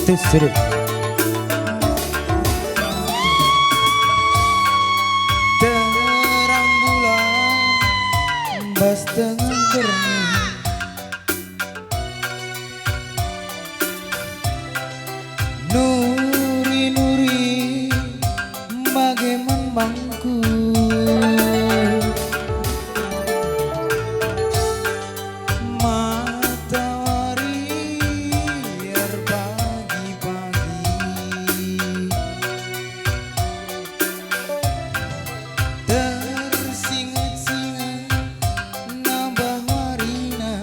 Tusuk. Terang bulan bas dengan jernih, nuri-nuri bagaimana bangku, matahari pagi-pagi tersingat-singat nambah warina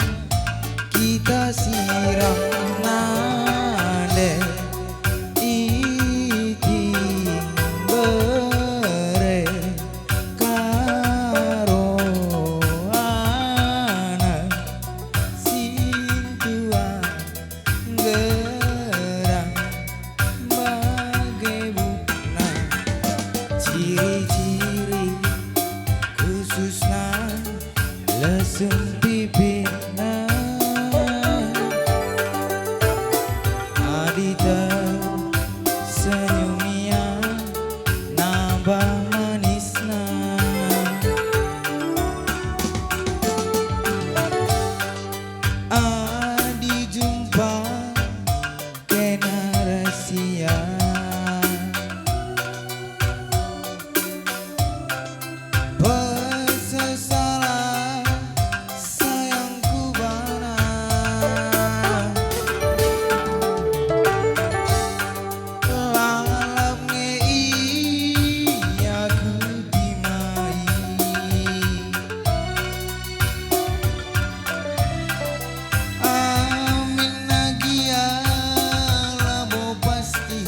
kita siram nade bere karo anak sintuan gerang bagai bukna ciri-ciri khususna lesung pipina adita senyumnya nambah manisna adi jumpa kena rahasia bersesalah sayangku bana lalap ngei aku dimai amin nagia lamo pasti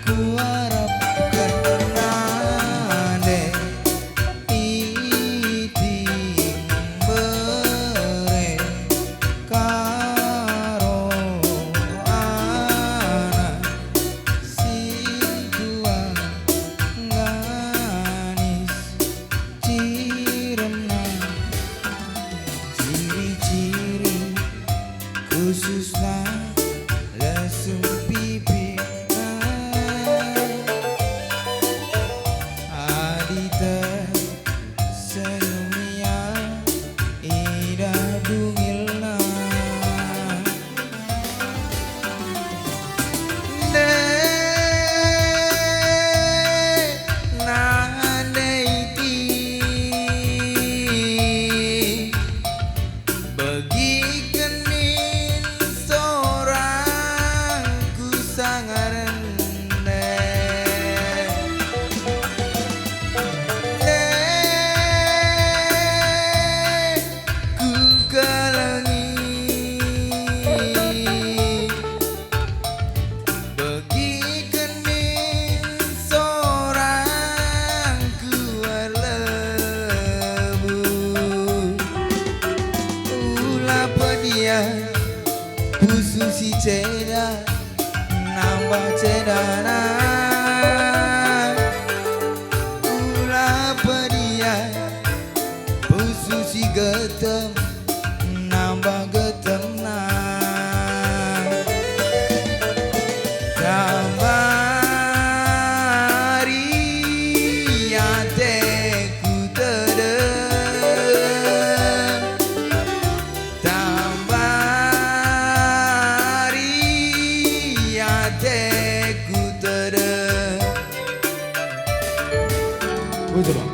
ku harap kenane iting bere karo anak sintuan ganis ciremna ciri-ciri khususna lesung pipina adita senyumnya ida dungilna bagi kening seorang ku sangat rendah ku kalangi bagi kening seorang ku lebu ulah pedia khusus si ceda nambah cedana ulah pedia khusus si getem nambah getemna Kamari ku tedem tambari ku tedem. Coba.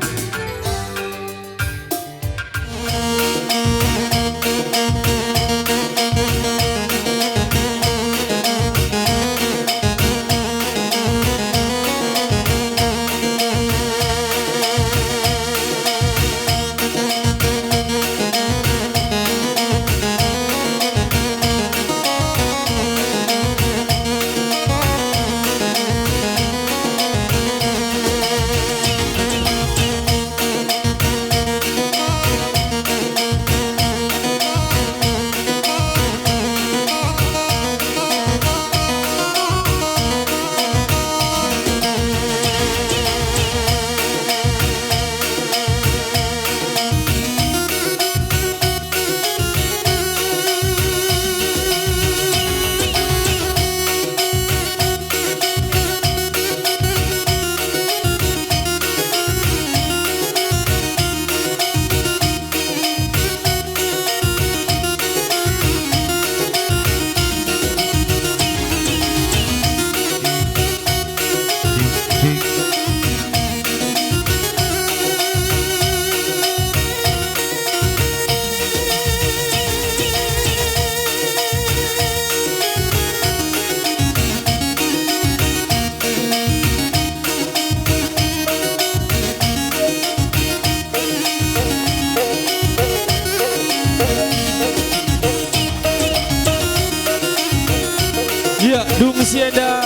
Ya, Dung Sienda,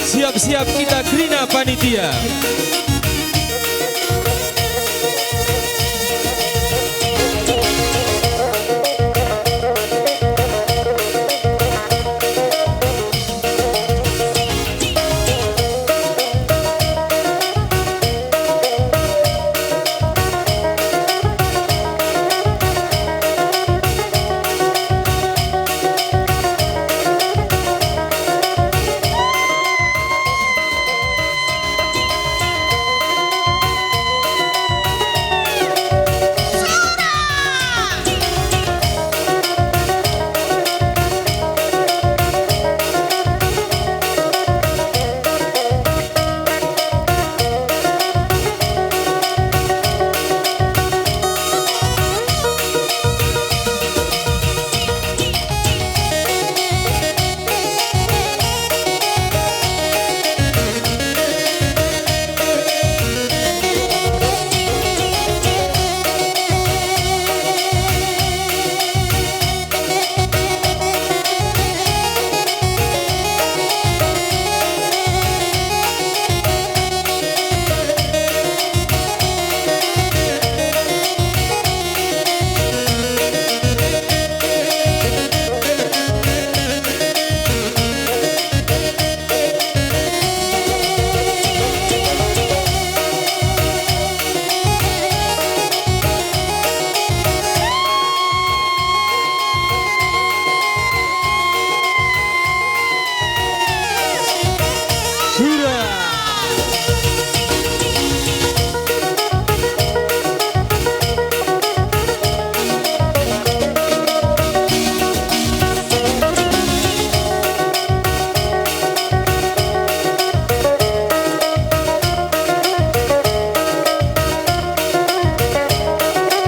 siap-siap kita Krina panitia.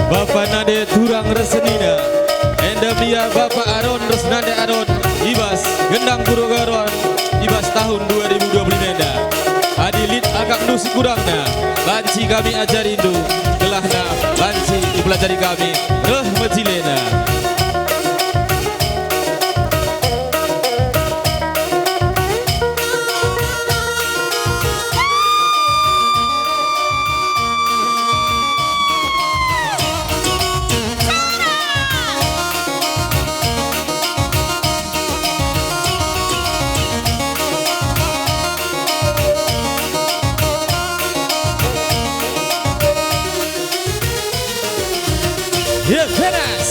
Bapak Nade Turang Resenina, Endamia Bapak Aron Resnade Aron, Ibas Gendang Puro Garon, Ibas tahun 2020 Nenda. Adilit akak nusi kurangna, banci kami ajarindu, gelahna banci dipelajari kami, reh mecilena. Ya, panas.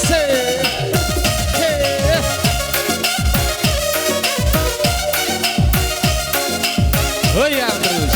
Goyang terus.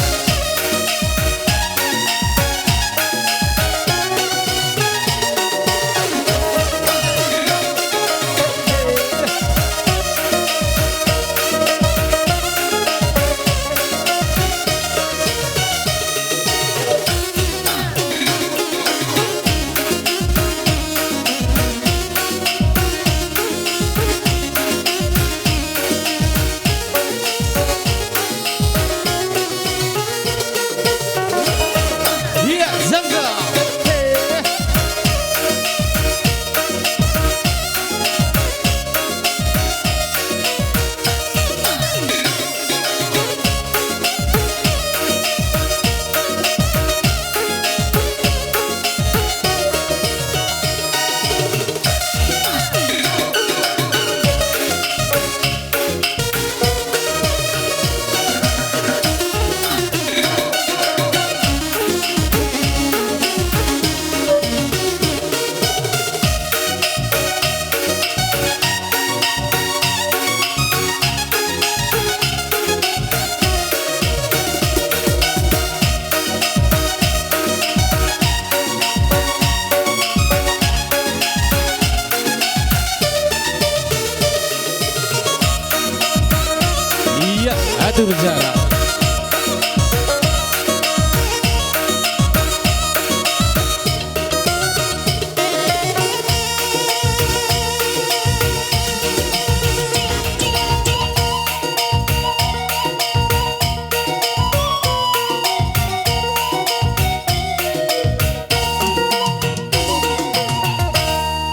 Atur jarak.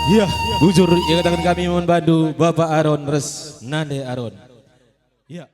Ya, bujur yang katakan kami mohon bantu Bapak Aron Resnade Aron. Ya.